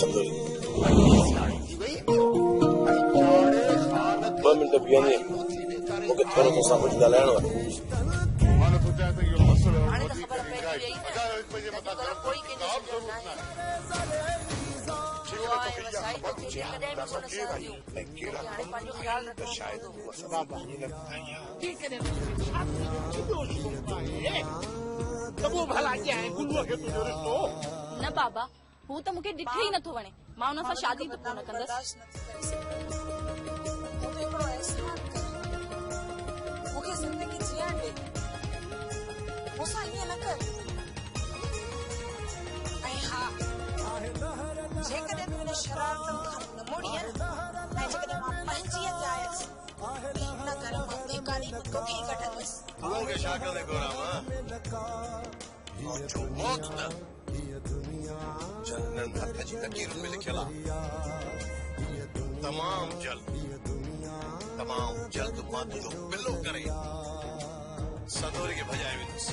संदूरी 2 minute बीहंदी मूंखे थोरो तोसां कुझु ॻाल्हाइणो आहे। हाणे त ख़बर पइजी वई न कोई कंहिंजो सिंगर न आहे। दुआ ऐं वसाई तोखे जेकॾहिं बि कोन सहंदियूं तोखे हाणे पंहिंजो ख़्यालु रखणो पवंदो। न बाबा हू त मूंखे ॾिठे ई नथो वणे। मां हुन सां शादी त कोन कंदसि। मूंखे ज़िंदगी जीअण ॾे, मूंसां ईअं न कर। ऐं हा जेकॾहिं तूं हिन शरारतनि खां न मुड़ीअ ऐं जेकॾहिं मां पंहिंजी आयसि न कर मां बेकारी बि तोखे ई कढंदसि। मूंखे छा कंदे गोराम मौत न जनन हथ जी लकीरुनि में लिखियल आहे। तमाम जल्द मां तुंहिंजो पिलो करे संदूरी खे भॼाए वेंदुसि।